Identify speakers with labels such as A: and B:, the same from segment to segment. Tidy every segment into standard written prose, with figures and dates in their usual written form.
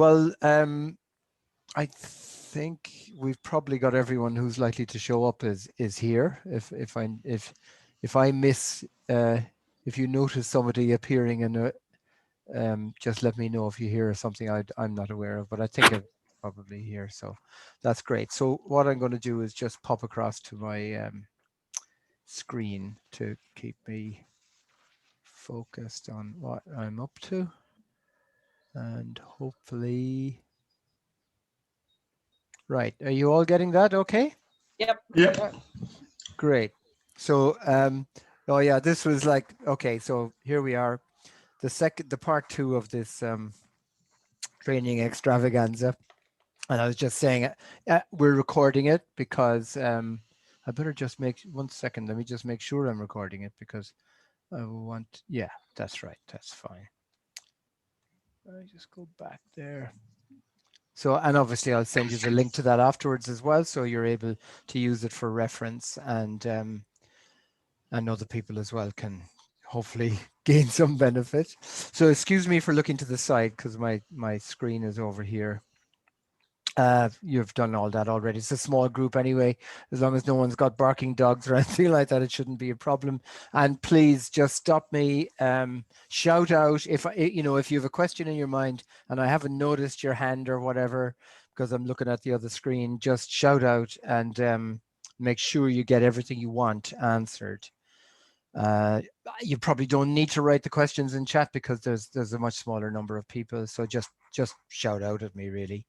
A: Well, I think we've probably got everyone who's likely to show up is here. If I miss, if you notice somebody appearing in a, just let me know if you hear something I'm not aware of, but I think I'm probably here, so that's great. So what I'm going to do is just pop across to my screen to keep me focused on what I'm up to, and hopefully, right, are you all getting that okay?
B: Yep.
C: Yep.
A: Great. So oh yeah, this was like, okay, so here we are, the part 2 of this training extravaganza. And I was just saying, we're recording it because I better just make 1 second. Let me just make sure I'm recording it, because I want, yeah, that's right. That's fine. I just go back there. So, and obviously I'll send you the link to that afterwards as well, so you're able to use it for reference, and other people as well can hopefully gain some benefit. So excuse me for looking to the side, because my screen is over here. You've done all that already. It's a small group anyway. As long as no one's got barking dogs or anything like that, it shouldn't be a problem. And please just stop me, shout out if you know, if you have a question in your mind and I haven't noticed your hand or whatever, because I'm looking at the other screen, just shout out and make sure you get everything you want answered. You probably don't need to write the questions in chat because there's a much smaller number of people, so just shout out at me, really.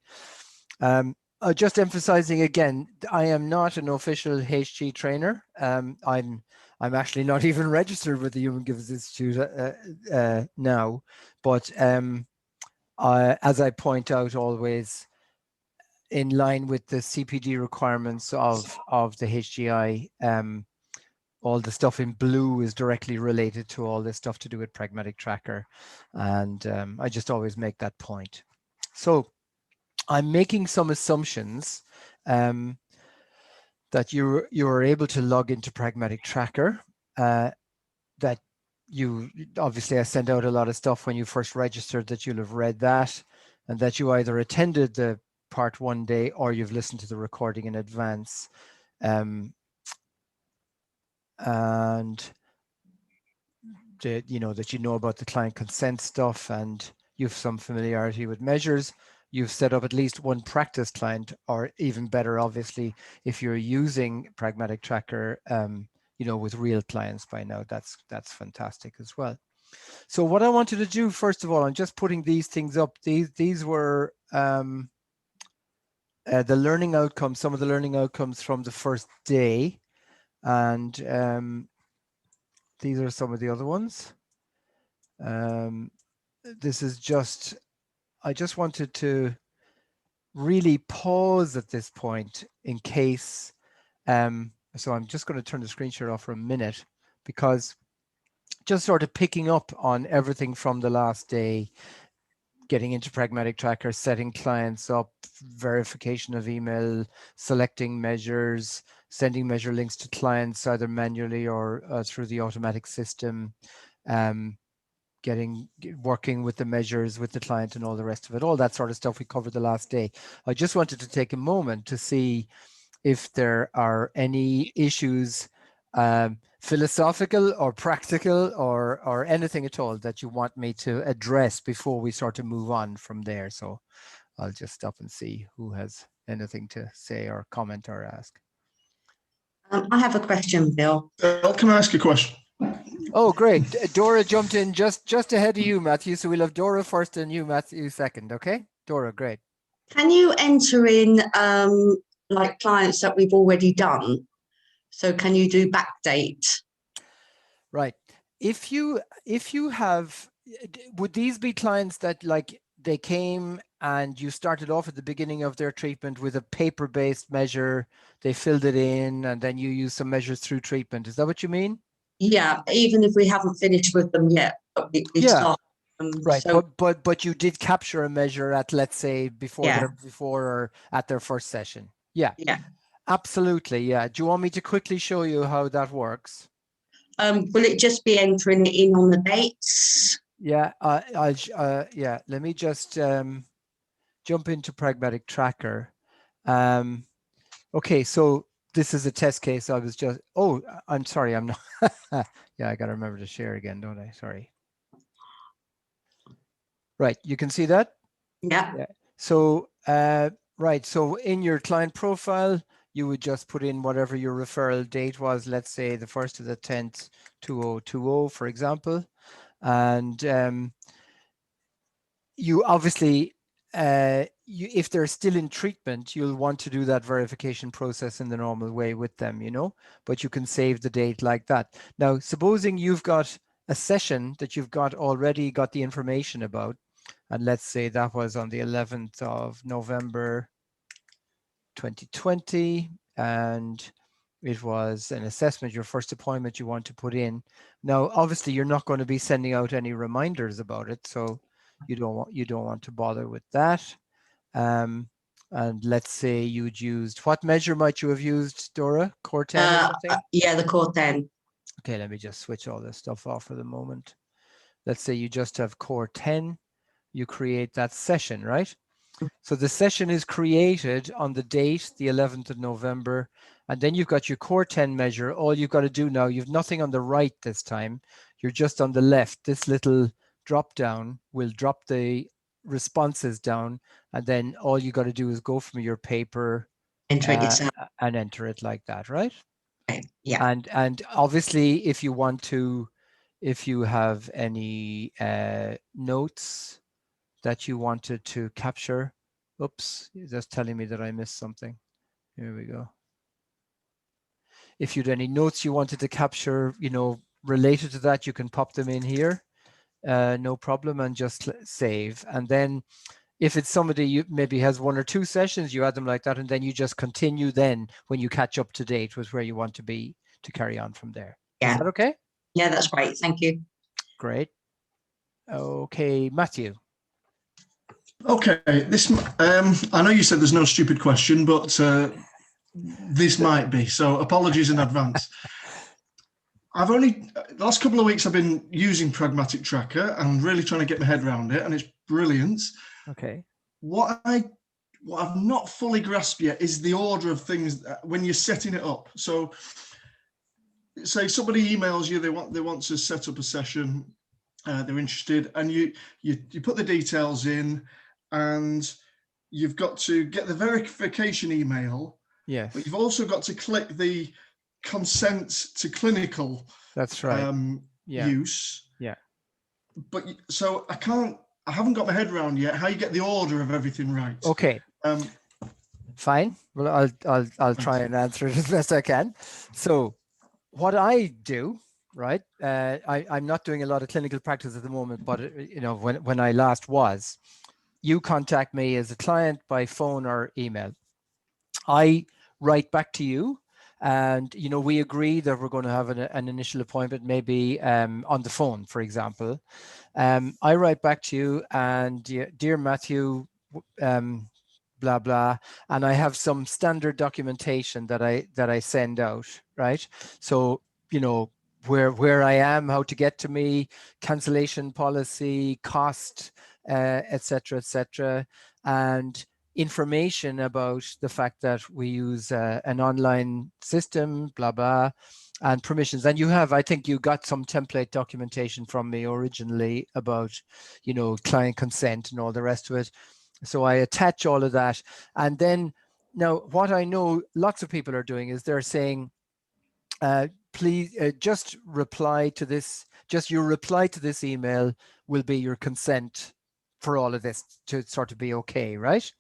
A: Just emphasizing again, I am not an official HG trainer. I'm actually not even registered with the Human Givers Institute now, but as I point out always, in line with the CPD requirements of the HGI, all the stuff in blue is directly related to all this stuff to do with Pragmatic Tracker, and I just always make that point. So I'm making some assumptions that you're able to log into Pragmatic Tracker, that you obviously, I sent out a lot of stuff when you first registered, that you'll have read that, and that you either attended the part 1 day or you've listened to the recording in advance, and that you know about the client consent stuff, and you've some familiarity with measures. You've set up at least one practice client, or even better, obviously, if you're using Pragmatic Tracker, you know, with real clients by now, that's fantastic as well. So what I wanted to do, first of all, I'm just putting these things up. These were the learning outcomes, some of the learning outcomes from the first day, and these are some of the other ones. This is just, I just wanted to really pause at this point in case, so I'm just going to turn the screen share off for a minute, because just sort of picking up on everything from the last day, getting into Pragmatic Tracker, setting clients up, verification of email, selecting measures, sending measure links to clients either manually or through the automatic system, working with the measures with the client and all the rest of it, all that sort of stuff we covered the last day. I just wanted to take a moment to see if there are any issues, philosophical or practical or anything at all that you want me to address before we sort of move on from there. So I'll just stop and see who has anything to say or comment or ask.
B: I have a question, Bill.
C: Can I ask a question?
A: Oh, great. Dora jumped in just ahead of you, Matthew. So we'll have Dora first and you, Matthew, second. Okay, Dora, great.
B: Can you enter in like clients that we've already done? So can you do backdate?
A: Right. If you have, would these be clients that, like, they came and you started off at the beginning of their treatment with a paper-based measure, they filled it in, and then you use some measures through treatment? Is that what you mean?
B: Yeah, even if we haven't finished with them yet, but we start.
A: Right,
B: so,
A: but you did capture a measure at, let's say, before or at their first session. Yeah, absolutely. Yeah. Do you want me to quickly show you how that works?
B: Will it just be entering it in on the dates?
A: Yeah, yeah. Let me just jump into Pragmatic Tracker. Okay, so this is a test case. I was just, oh, I'm sorry, I'm not. Yeah, I got to remember to share again, don't I? Sorry. Right, you can see that?
B: Yeah.
A: Yeah. So, right, so in your client profile, you would just put in whatever your referral date was, let's say the 1st of the 10th, 2020, for example. And you obviously, if they're still in treatment, you'll want to do that verification process in the normal way with them, but you can save the date like that. Now, supposing you've got a session that you've got already got the information about, and let's say that was on the 11th of November 2020, and it was an assessment, your first appointment you want to put in. Now, obviously, you're not going to be sending out any reminders about it, so you don't want to bother with that. And let's say you'd used, what measure might you have used, Dora? Core 10 or something?
B: Yeah, the core 10.
A: Okay, let me just switch all this stuff off for the moment. Let's say you just have core 10. You create that session, right? So the session is created on the date, the 11th of November, and then you've got your core 10 measure. All you've got to do now, you've nothing on the right this time. You're just on the left. This little drop down will drop the responses down, and then all you got to do is go from your paper
B: Enter it yourself.
A: and enter it like that, right?
B: Yeah.
A: And obviously, if you want to, if you have any notes that you wanted to capture. Oops, you're just telling me that I missed something. Here we go. If you had any notes you wanted to capture, related to that, you can pop them in here. No problem, and just save. And then if it's somebody you maybe has 1 or 2 sessions, you add them like that, and then you just continue then when you catch up to date with where you want to be to carry on from there.
B: Yeah.
A: Is that okay?
B: Yeah, that's great. Thank you.
A: Great. Okay, Matthew.
C: Okay, this I know you said there's no stupid question, but this might be, so apologies in advance. The last couple of weeks I've been using Pragmatic Tracker and really trying to get my head around it, and it's brilliant.
A: Okay.
C: What I've not fully grasped yet is the order of things when you're setting it up. So say somebody emails you, they want to set up a session, they're interested, and you put the details in, and you've got to get the verification email.
A: Yes.
C: But you've also got to click the consent to clinical.
A: That's right.
C: Use.
A: Yeah.
C: But so I haven't got my head around yet how you get the order of everything right.
A: Okay. Fine. Well, I'll try and answer it as best I can. So what I do, right? I'm not doing a lot of clinical practice at the moment, but when I last was, you contact me as a client by phone or email. I write back to you, and we agree that we're going to have an initial appointment, maybe on the phone, for example. I write back to you, and dear Matthew, blah blah, and I have some standard documentation that I send out, right? So where I am, how to get to me, cancellation policy, cost, etc., etc., and information about the fact that we use an online system, blah blah, and permissions. And I think you got some template documentation from me originally about client consent and all the rest of it. So I attach all of that. And then now what I know lots of people are doing is they're saying, please just reply to this, just your reply to this email will be your consent for all of this to sort of be okay, right?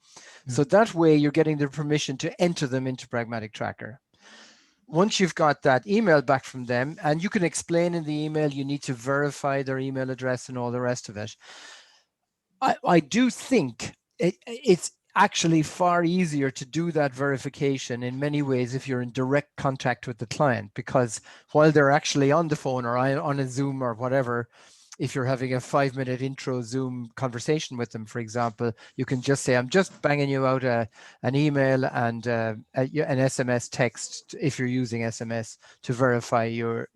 A: Yeah. So that way you're getting the permission to enter them into Pragmatic Tracker. Once you've got that email back from them, and you can explain in the email, you need to verify their email address and all the rest of it. I do think it's actually far easier to do that verification in many ways if you're in direct contact with the client, because while they're actually on the phone or on a Zoom or whatever, if you're having a 5-minute intro Zoom conversation with them, for example, you can just say, I'm just banging you out an email and an SMS text, if you're using SMS, to verify your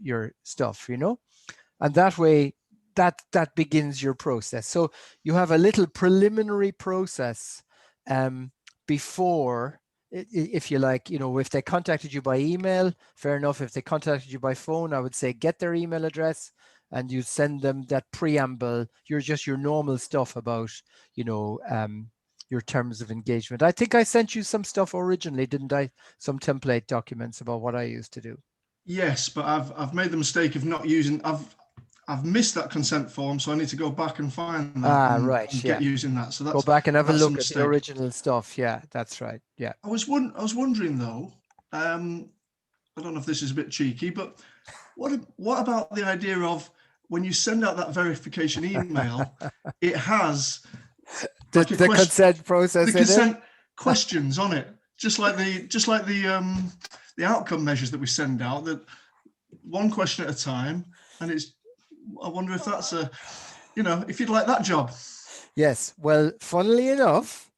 A: stuff, and that way that begins your process. So you have a little preliminary process before, if you like, if they contacted you by email, fair enough. If they contacted you by phone, I would say get their email address and you send them that preamble, your normal stuff about, your terms of engagement. I think I sent you some stuff originally, didn't I? Some template documents about what I used to do.
C: Yes, but I've made the mistake of not using. I've missed that consent form, so I need to go back and find that
A: Right.
C: and
A: Yeah.
C: get using that. So
A: Go back and have a
C: that's
A: look at the
C: mistake.
A: original stuff. Yeah, that's right. Yeah.
C: I was wondering though. I don't know if this is a bit cheeky, but what about the idea of when you send out that verification email, it has like
A: the consent process
C: the
A: in it?
C: consent questions on it, just like the outcome measures that we send out, that one question at a time. And I wonder if that's if you'd like that job.
A: Yes. Well, funnily enough,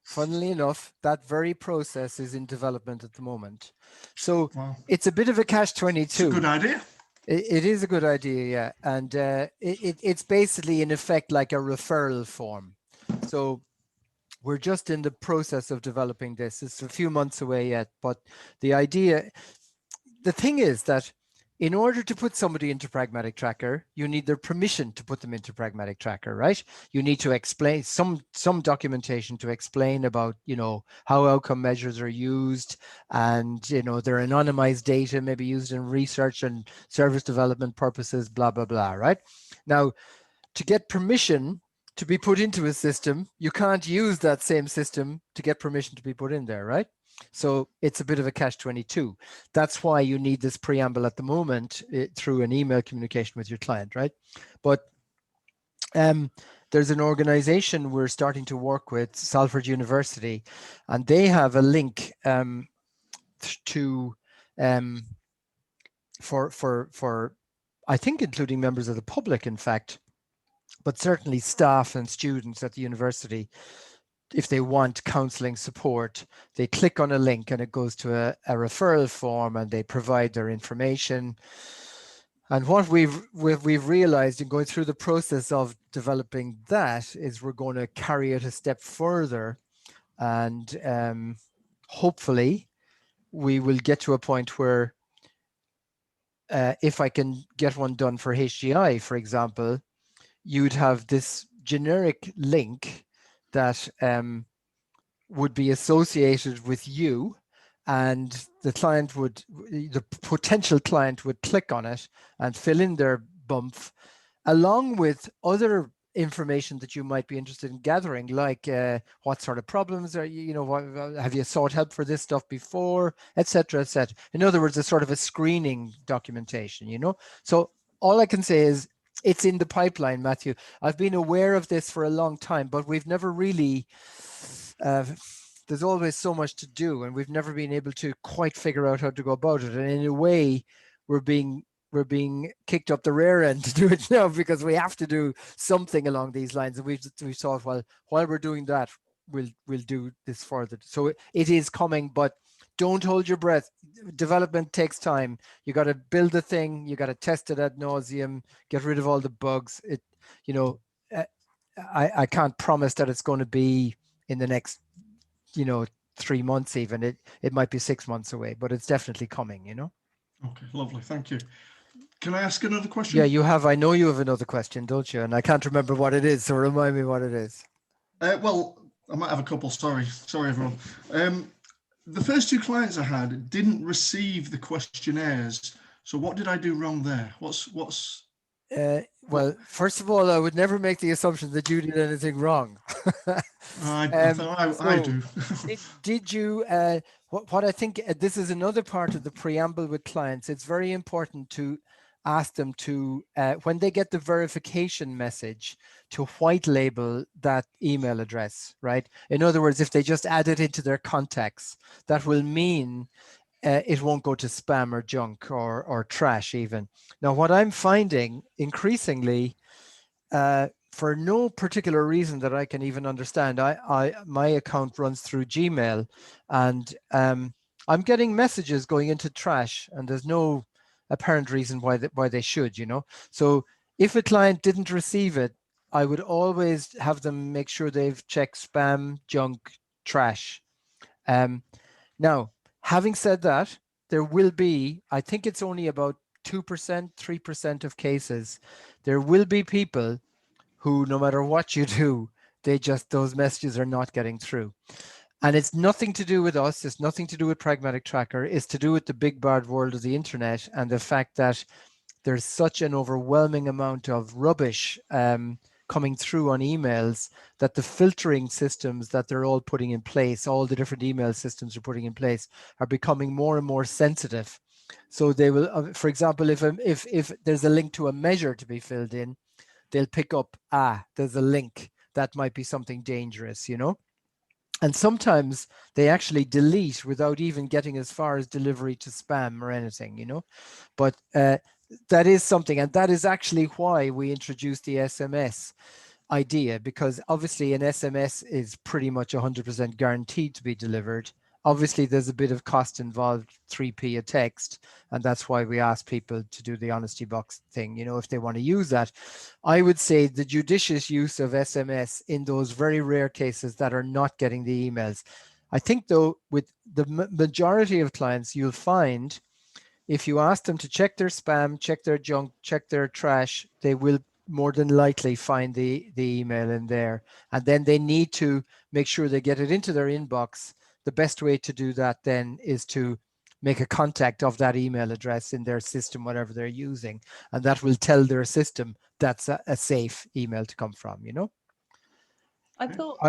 A: that very process is in development at the moment. So
C: Wow.
A: it's a bit of a catch-22.
C: It's a good idea.
A: It is a good idea, yeah. And it's basically in effect like a referral form. So we're just in the process of developing this. It's a few months away yet, but the thing is that in order to put somebody into Pragmatic Tracker, you need their permission to put them into Pragmatic Tracker, right? You need to explain some documentation to explain about, how outcome measures are used, and, their anonymized data may be used in research and service development purposes, blah, blah, blah, right? Now, to get permission to be put into a system, you can't use that same system to get permission to be put in there, right? So it's a bit of a catch-22. That's why you need this preamble at the moment through an email communication with your client, right? But there's an organization we're starting to work with, Salford University, and they have a link for I think including members of the public, in fact, but certainly staff and students at the university. If they want counseling support, they click on a link and it goes to a referral form, and they provide their information. And what we've realized in going through the process of developing that is we're going to carry it a step further, and hopefully we will get to a point where if I can get one done for HGI, for example, you'd have this generic link that would be associated with you, and the potential client would click on it and fill in their bump, along with other information that you might be interested in gathering, like what sort of problems are have you sought help for this stuff before, etc., etc. In other words, a sort of a screening documentation, So all I can say is it's in the pipeline, Matthew. I've been aware of this for a long time, but we've never really there's always so much to do, and we've never been able to quite figure out how to go about it. And in a way, we're being kicked up the rear end to do it now, because we have to do something along these lines. And we've thought, well, while we're doing that, we'll do this further. So it is coming, but don't hold your breath. Development takes time. You got to build the thing. You got to test it ad nauseum. Get rid of all the bugs. I can't promise that it's going to be in the next 3 months. Even it might be 6 months away, but it's definitely coming.
C: Okay, lovely, thank you. Can I ask another question?
A: Yeah, you have. I know you have another question, don't you? And I can't remember what it is, so remind me what it is.
C: Well, I might have a couple. Sorry, everyone. The first 2 clients I had didn't receive the questionnaires. So what did I do wrong there?
A: Well, first of all, I would never make the assumption that you did anything wrong.
C: I thought I do.
A: Did you, what I think, this is another part of the preamble with clients. It's very important to ask them to, when they get the verification message, to white label that email address, right? In other words, if they just add it into their contacts, that will mean it won't go to spam or junk or trash even. Now, what I'm finding increasingly, for no particular reason that I can even understand, my account runs through Gmail, and I'm getting messages going into trash, and there's no apparent reason why they should, So if a client didn't receive it, I would always have them make sure they've checked spam, junk, trash. Now, having said that, there will be, I think it's only about 2%, 3% of cases, there will be people who, no matter what you do, those messages are not getting through. And it's nothing to do with us. It's nothing to do with Pragmatic Tracker. It's to do with the big bad world of the internet and the fact that there's such an overwhelming amount of rubbish coming through on emails that the filtering systems that they're all putting in place, all the different email systems are putting in place, are becoming more and more sensitive. So they will, for example, if there's a link to a measure to be filled in, they'll pick up, there's a link that might be something dangerous, you know? And sometimes they actually delete without even getting as far as delivery to spam or anything, you know? But that is something, and that is actually why we introduced the SMS idea, because obviously an SMS is pretty much 100% guaranteed to be delivered. Obviously, there's a bit of cost involved, 3p a text, and that's why we ask people to do the honesty box thing, you know, if they want to use that. I would say the judicious use of SMS in those very rare cases that are not getting the emails. I think, though, with the majority of clients, you'll find if you ask them to check their spam, check their junk, check their trash, they will more than likely find the email in there. And then they need to make sure they get it into their inbox. The best way to do that then is to make a contact of that email address in their system, whatever they're using. And that will tell their system that's a safe email to come from, you know?
D: I thought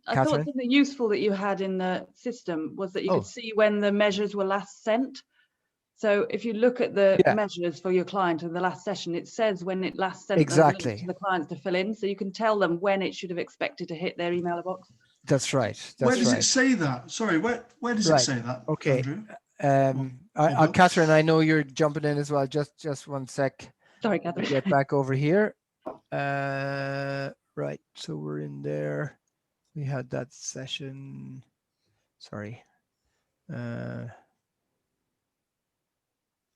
A: Catherine?
D: something useful that you had in the system was that you could see when the measures were last sent. So if you look at the measures for your client in the last session, it says when it last sent the link to the clients to fill in. So you can tell them when it should have expected to hit their email box.
A: That's right.
C: Where does it say that? Sorry, where does it say that?
A: Okay.
C: Andrew?
A: Catherine, I know you're jumping in as well. Just one sec.
D: Sorry, Catherine.
A: Get back over here. Right. So we're in there. We had that session. Sorry.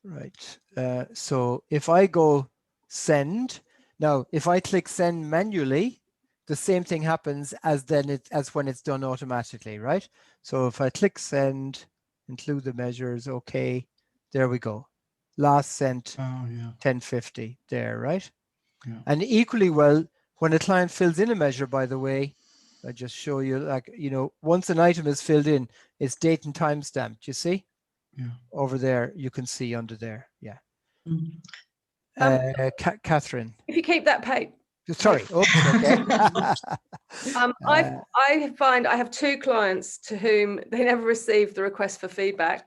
A: Right. So if I go send, now if I click send manually, the same thing happens as when it's done automatically, right? So if I click send, include the measures, okay, there we go. Last sent 1050 there, right?
C: Yeah.
A: And equally well, when a client fills in a measure, by the way, I just show you, like, you know, once an item is filled in, it's date and time stamped, you see?
C: Yeah.
A: Over there, you can see under there. Yeah. Catherine.
E: If you keep that page.
A: Sorry. Oops, okay.
E: I find I have 2 clients to whom they never receive the request for feedback.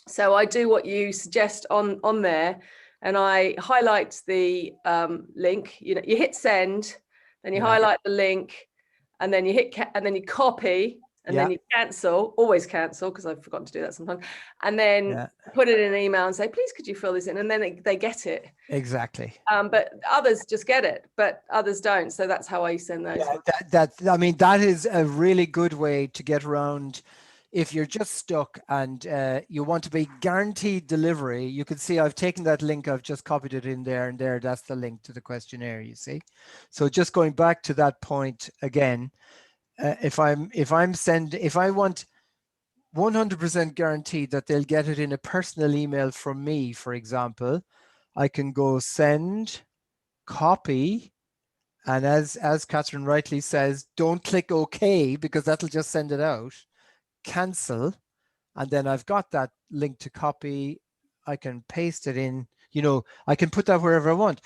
E: So I do what you suggest on there, and I highlight the link. You know, you hit send, then you highlight the link, and then you hit and then you copy, and then you cancel. Always cancel, because I've forgotten to do that sometimes. And then put it in an email and say, please, could you fill this in? And then they get it.
A: Exactly.
E: But others just get it, but others don't. So that's how I send those.
A: I mean, that is a really good way to get around. If you're just stuck and you want to be guaranteed delivery, you can see I've taken that link, I've just copied it in there, and there, that's the link to the questionnaire, you see. So just going back to that point again, if I want 100% guaranteed that they'll get it in a personal email from me, for example, I can go send, copy, and as Catherine rightly says, don't click OK, because that'll just send it out. Cancel, and then I've got that link to copy. I can paste it in, you know, I can put that wherever I want.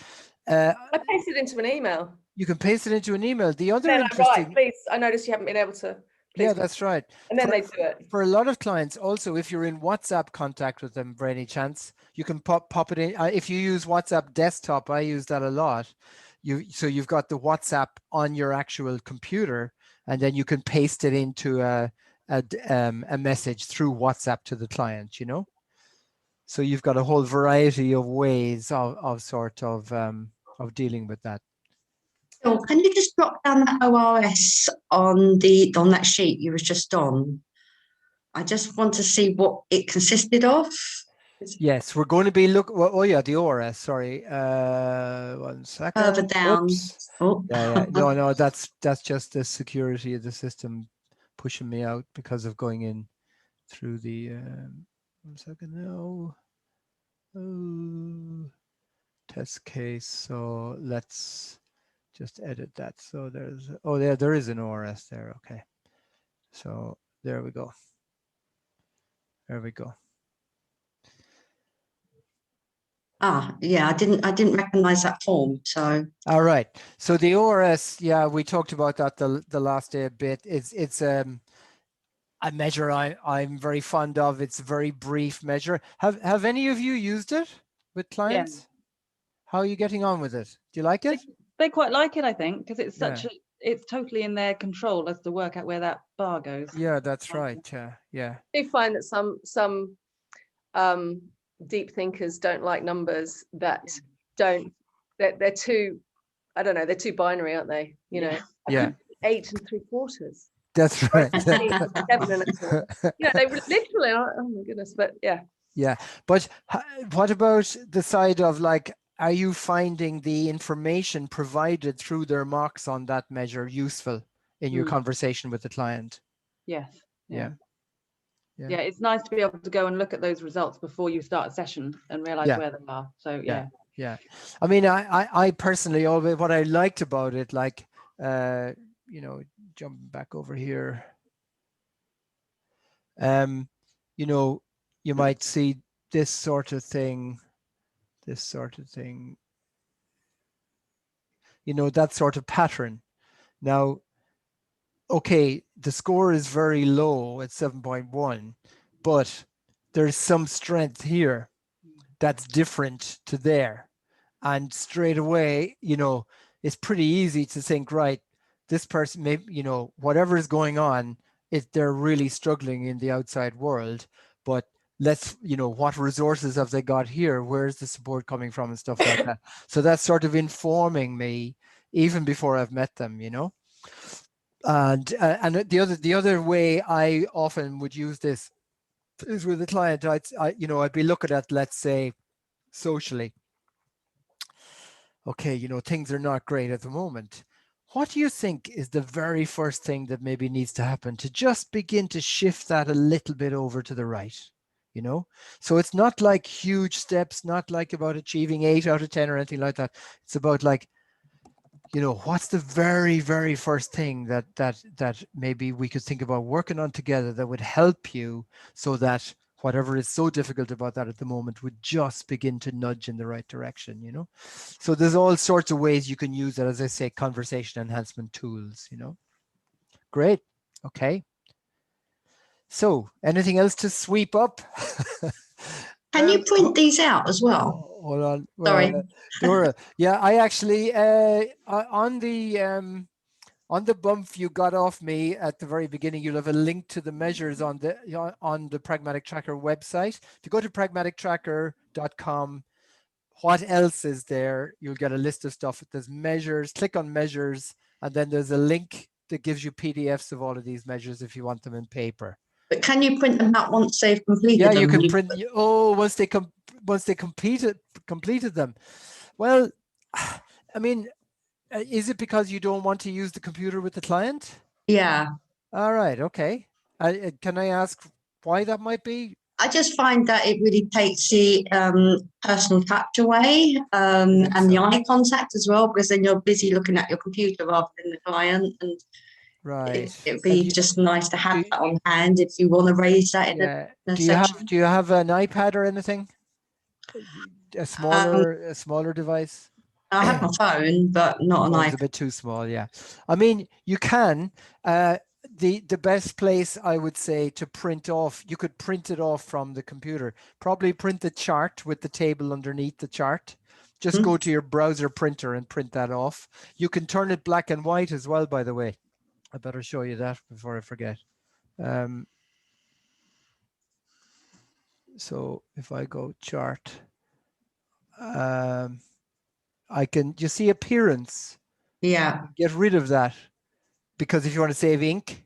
E: I paste it into an email.
A: You can paste it into an email. The other
E: then
A: interesting,
E: please, I noticed you haven't been able to.
A: Yeah, that's right.
E: And then they do it.
A: For a lot of clients, also, if you're in WhatsApp contact with them, by any chance, you can pop it in. If you use WhatsApp desktop, I use that a lot. So you've got the WhatsApp on your actual computer, and then you can paste it into a message through WhatsApp to the client, you know. So you've got a whole variety of ways of dealing with that.
B: So can you just drop down that ORS on that sheet you was just on? I just want to see what it consisted of.
A: Yes, we're going to be the ORS, sorry. 1 second.
B: Further down.
A: Oops. Oh. Yeah. No, that's just the security of the system pushing me out because of going in through the 1 second now. Oh, test case. So let's just edit that. So there's, oh, there is an ORS there. Okay. So there we go. There we go.
B: Yeah, I didn't recognize that form. So
A: all right. So the ORS, yeah, we talked about that the last day a bit. It's a measure I'm very fond of. It's a very brief measure. Have any of you used it with clients?
D: Yeah.
A: How are you getting on with it? Do you like it?
D: They quite like it, I think, because it's it's totally in their control as to work out where that bar goes.
A: Yeah, that's right. Yeah.
E: I do find that some deep thinkers don't like numbers that don't, they're too, I don't know, they're too binary, aren't they? You know,
A: Yeah.
E: 8 3/4.
A: That's right.
E: 7 and a quarter. Yeah, they literally are. Oh my goodness, but yeah.
A: Yeah, but what about the side of like, are you finding the information provided through their marks on that measure useful in your conversation with the client?
D: Yes.
A: Yeah.
D: Yeah, it's nice to be able to go and look at those results before you start a session and realize where they are. So
A: yeah. I mean, I personally, always, what I liked about it, like, you know, jumping back over here, you know, you might see this sort of thing, you know, that sort of pattern. Now, okay, the score is very low at 7.1, but there's some strength here that's different to there. And straight away, you know, it's pretty easy to think, right, this person, maybe, you know, whatever is going on, they're really struggling in the outside world, but let's, you know, what resources have they got here? Where's the support coming from and stuff like that? So that's sort of informing me even before I've met them, you know? And the other way I often would use this is with a client. I'd be looking at, let's say, socially. Okay, you know, things are not great at the moment. What do you think is the very first thing that maybe needs to happen to just begin to shift that a little bit over to the right? You know, so it's not like huge steps, not like about achieving 8 out of 10 or anything like that. It's about like, you know, what's the very, very first thing that maybe we could think about working on together that would help you so that whatever is so difficult about that at the moment would just begin to nudge in the right direction, you know? So there's all sorts of ways you can use it, as I say, conversation enhancement tools, you know? Great. Okay. So anything else to sweep up?
B: can you print these out as well?
A: Hold on.
B: Sorry.
A: Dora. Yeah, I actually, on the bump you got off me at the very beginning, you'll have a link to the measures on the Pragmatic Tracker website. If you go to pragmatictracker.com, what else is there? You'll get a list of stuff. There's measures, click on measures, and then there's a link that gives you PDFs of all of these measures if you want them in paper.
B: But can you print them out once they've completed
A: them?
B: Yeah,
A: you can print. Once they completed them. Well, I mean, is it because you don't want to use the computer with the client?
B: Yeah.
A: All right. Okay. Can I ask why that might be?
B: I just find that it really takes the personal touch away and the eye contact as well, because then you're busy looking at your computer rather than the client. And
A: right,
B: it'd be just nice to have that on hand if you want to raise that in a section.
A: Do you have an iPad or anything? A smaller device?
B: I have my phone, but not an iPad.
A: It's a bit too small, yeah. I mean, you can. The best place I would say to print off, you could print it off from the computer. Probably print the chart with the table underneath the chart. Just go to your browser printer and print that off. You can turn it black and white as well, by the way. I better show you that before I forget. So if I go chart, I can, you see appearance?
B: Yeah.
A: Get rid of that, because if you want to save ink,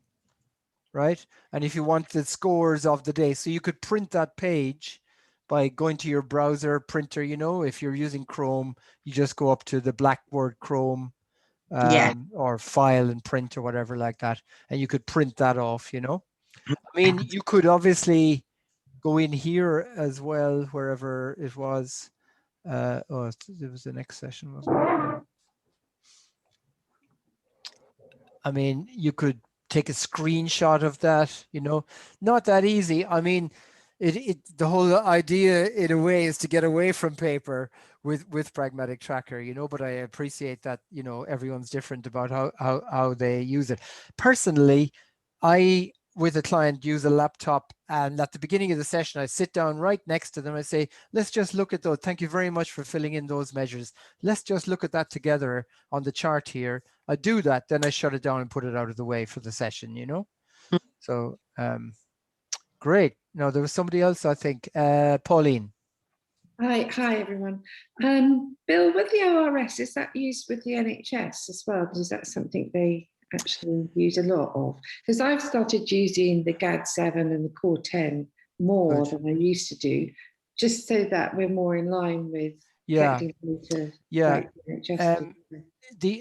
A: right? And if you want the scores of the day, so you could print that page by going to your browser printer, you know, if you're using Chrome, you just go up to the Blackboard Chrome or file and print or whatever like that. And you could print that off, you know. I mean, you could obviously go in here as well, wherever it was. Oh, it was the next session, wasn't it? I mean, you could take a screenshot of that, you know, not that easy. I mean, the whole idea in a way is to get away from paper with Pragmatic Tracker, you know, but I appreciate that, you know, everyone's different about how they use it. Personally, I, with a client, use a laptop, and at the beginning of the session, I sit down right next to them. I say, let's just look at those. Thank you very much for filling in those measures. Let's just look at that together on the chart here. I do that, then I shut it down and put it out of the way for the session, you know? So, great. No, there was somebody else, I think, Pauline.
F: Hi everyone. Bill, with the ORS, is that used with the NHS as well? Because that's something they actually use a lot of. Because I've started using the GAD7 and the Core 10 more than I used to do, just so that we're more in line with collecting data. Like the NHS.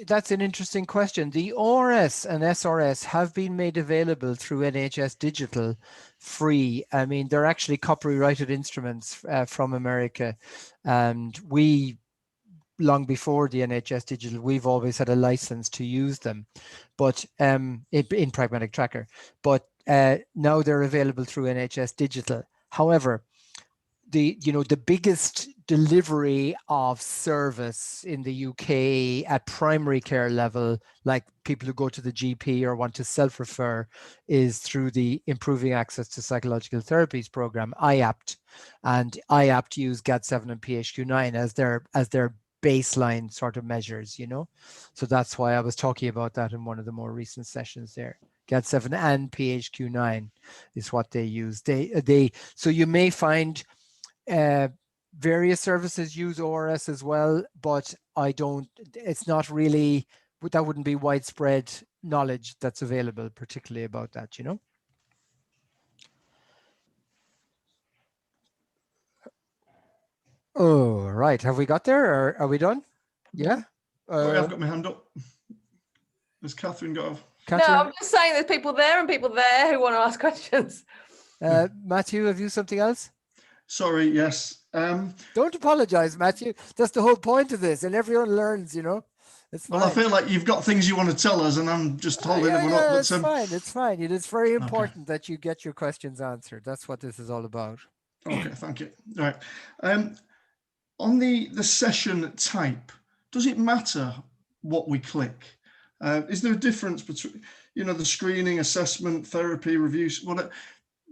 A: That's an interesting question. The ORS and SRS have been made available through NHS Digital free. I mean, they're actually copyrighted instruments from America. And we, long before the NHS Digital, we've always had a license to use them, but in Pragmatic Tracker. But now they're available through NHS Digital. However, the biggest delivery of service in the UK at primary care level, like people who go to the GP or want to self-refer, is through the Improving Access to Psychological Therapies program, IAPT, and IAPT use GAD7 and PHQ-9 as their baseline sort of measures, you know. So that's why I was talking about that in one of the more recent sessions there. GAD7 and PHQ-9 is what they use. So you may find various services use ORS as well, but it's not really, that wouldn't be widespread knowledge that's available, particularly about that, you know. Oh, right. Have we got there, or are we done? Yeah.
C: Sorry, I've got my hand up. Has Catherine got off?
A: Catherine?
E: No, I'm just saying there's people there and people there who want to ask questions.
A: Matthew, have you something else?
C: Sorry, yes.
A: Don't apologize, Matthew. That's the whole point of this, and everyone learns, you know. It's fine.
C: Well, I feel like you've got things you want to tell us, and I'm just holding everyone up. But
A: it's fine. It's fine. It is very important that you get your questions answered. That's what this is all about.
C: Okay, thank you. All right. On the session type, does it matter what we click? Is there a difference between, you know, the screening, assessment, therapy, reviews?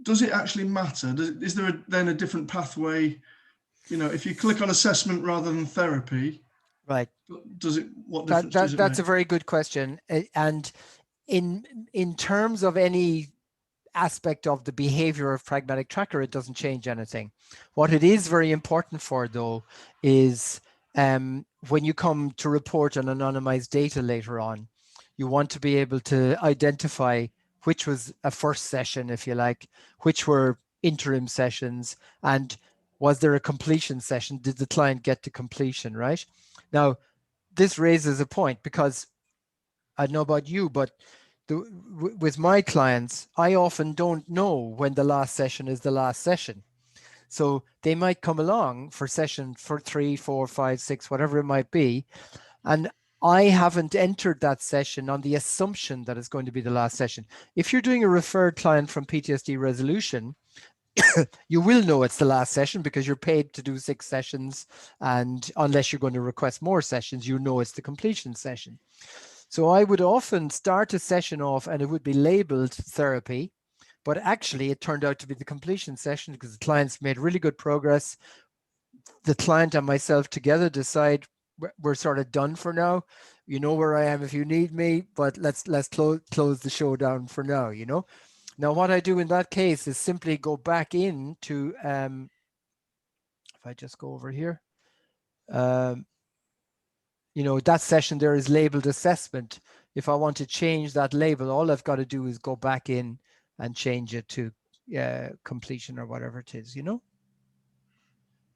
C: Does it actually matter? Is there then a different pathway? You know, if you click on assessment rather than therapy,
A: right?
C: Does it? What difference does it
A: That's
C: make?
A: a very good question. And in terms of any aspect of the behavior of Pragmatic Tracker, it doesn't change anything. What it is very important for, though, is when you come to report on anonymized data later on, you want to be able to identify which was a first session, if you like, which were interim sessions, and was there a completion session? Did the client get to completion, right? Now, this raises a point, because I don't know about you, but with my clients, I often don't know when the last session is the last session. So they might come along for session for 3, 4, 5, 6, whatever it might be, and I haven't entered that session on the assumption that it's going to be the last session. If you're doing a referred client from PTSD resolution, you will know it's the last session because you're paid to do 6 sessions, and unless you're going to request more sessions, you know it's the completion session. So I would often start a session off and it would be labeled therapy, but actually it turned out to be the completion session because the clients made really good progress. The client and myself together decide we're sort of done for now. You know where I am if you need me, but let's close the show down for now, you know. Now what I do in that case is simply go back into, if I just go over here, you know, that session there is labeled assessment. If I want to change that label, all I've got to do is go back in and change it to completion or whatever it is, you know.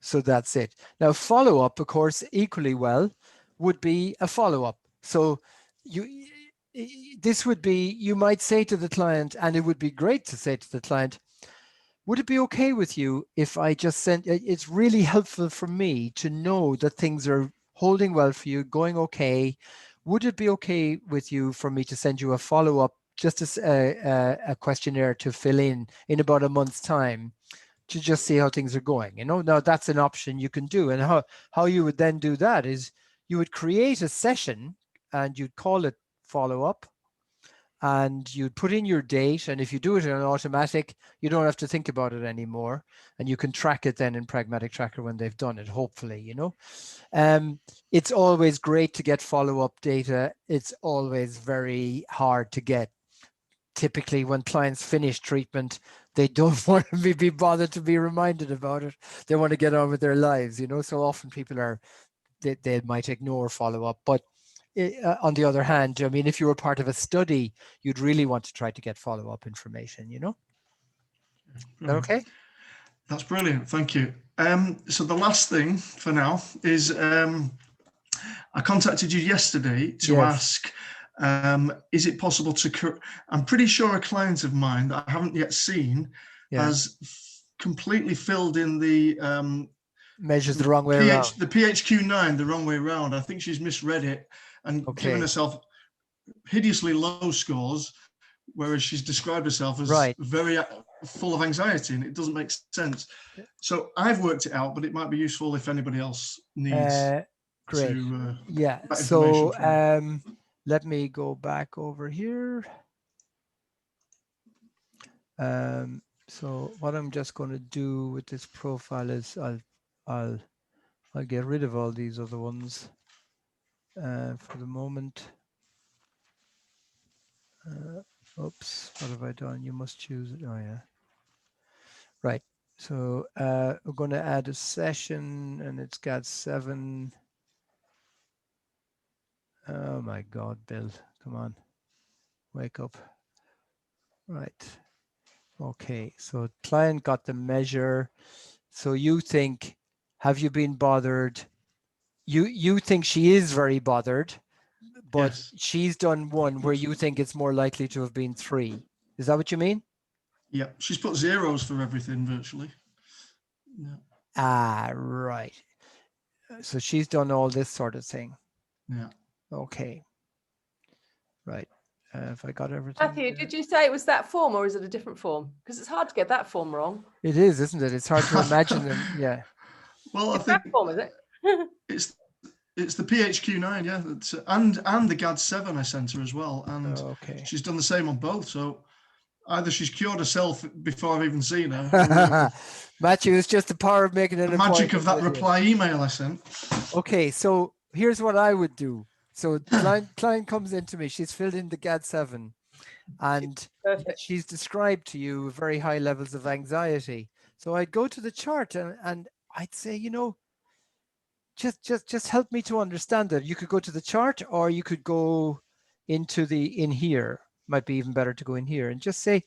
A: So that's it. Now follow-up, of course, equally well would be a follow-up. So this would be, you might say to the client, and it would be great to say to the client, would it be okay with you if I just sent, it's really helpful for me to know that things are holding well for you, going okay. Would it be okay with you for me to send you a follow-up, just as a questionnaire to fill in about a month's time, to just see how things are going? You know, now that's an option you can do. And how you would then do that is you would create a session and you'd call it follow-up, and you'd put in your date, and if you do it in an automatic, you don't have to think about it anymore, and you can track it then in Pragmatic Tracker when they've done it, hopefully, you know. It's always great to get follow-up data. It's always very hard to get. Typically, when clients finish treatment, they don't want to be bothered to be reminded about it. They want to get on with their lives, you know. So often people they might ignore follow-up, but on the other hand, I mean, if you were part of a study, you'd really want to try to get follow-up information, you know? Okay?
C: That's brilliant. Thank you. So the last thing for now is I contacted you yesterday to ask, is it possible to, I'm pretty sure a client of mine that I haven't yet seen has completely filled in the
A: measures the wrong way around.
C: The PHQ-9 the wrong way around. I think she's misread it and given herself hideously low scores, whereas she's described herself as very full of anxiety, and it doesn't make sense. So I've worked it out, but it might be useful if anybody else needs
A: great.
C: to
A: So let me go back over here. So what I'm just going to do with this profile is I'll get rid of all these other ones for the moment. Oops, what have I done? You must choose it. Oh yeah. Right. So we're going to add a session, and it's got 7. Oh my God, Bill, come on, wake up. Right. Okay. So client got the measure. So you think, have you been bothered? You think she is very bothered, but she's done one where you think it's more likely to have been 3. Is that what you mean?
C: Yeah, she's put zeros for everything virtually. Yeah.
A: Ah, right. So she's done all this sort of thing.
C: Yeah.
A: Okay. Right. If I got everything.
E: Matthew, did you say it was that form, or is it a different form? Because it's hard to get that form wrong.
A: It is, isn't it? It's hard to imagine them. Yeah.
C: Well,
E: it's
C: I think
E: that form, is it?
C: it's the PHQ-9, yeah, and the GAD-7 I sent her as well, and she's done the same on both. So either she's cured herself before I've even seen her.
A: Matthew, it's just the power of making an appointment.
C: The magic of that reply email I sent.
A: Okay, so here's what I would do. So client comes into me, she's filled in the GAD-7, and she's described to you very high levels of anxiety. So I'd go to the chart and I'd say, you know, just help me to understand that. You could go to the chart, or you could go into in here. Might be even better to go in here and just say,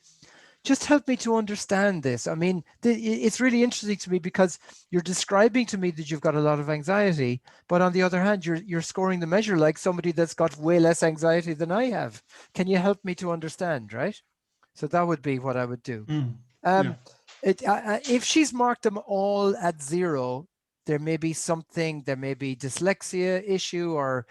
A: just help me to understand this. I mean, it's really interesting to me because you're describing to me that you've got a lot of anxiety, but on the other hand, you're scoring the measure like somebody that's got way less anxiety than I have. Can you help me to understand, right? So that would be what I would do. If she's marked them all at 0, there may be something, there may be dyslexia issue or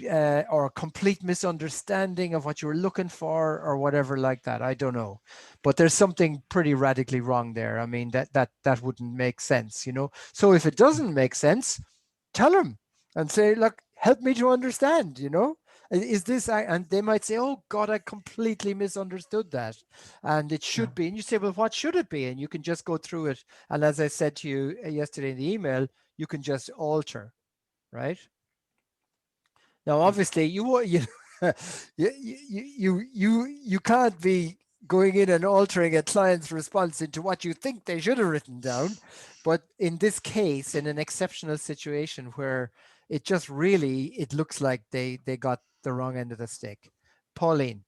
A: a complete misunderstanding of what you were looking for or whatever like that. I don't know, but there's something pretty radically wrong there. I mean, that wouldn't make sense, you know. So if it doesn't make sense, tell them and say, look, help me to understand, you know. Is this, and they might say, oh God, I completely misunderstood that. And it should be. And you say, well, what should it be? And you can just go through it. And as I said to you yesterday in the email, you can just alter, right? Now, obviously, you can't be going in and altering a client's response into what you think they should have written down. But in this case, in an exceptional situation where it just really, it looks like they got the wrong end of the stick. Pauline.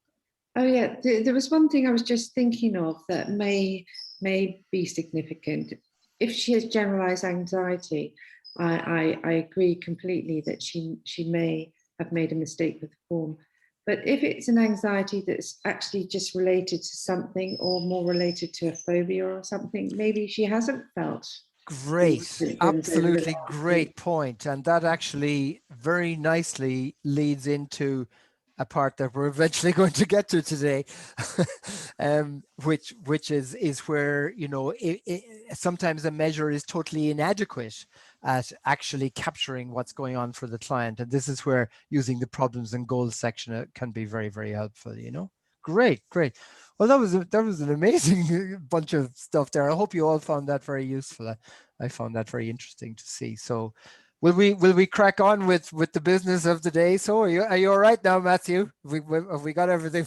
F: Oh yeah, there was one thing I was just thinking of that may be significant. If she has generalized anxiety, I agree completely that she may have made a mistake with the form. But if it's an anxiety that's actually just related to something or more related to a phobia or something, maybe she hasn't felt.
A: Great, absolutely great point. And that actually very nicely leads into a part that we're eventually going to get to today, which is where, you know, sometimes a measure is totally inadequate at actually capturing what's going on for the client. And this is where using the problems and goals section can be very, very helpful, you know. Great. Well, that was an amazing bunch of stuff there. I hope you all found that very useful. I found that very interesting to see. So will we crack on with the business of the day? So are you all right now, Matthew? Have we got everything?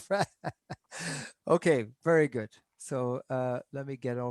A: Okay, very good. So let me get over.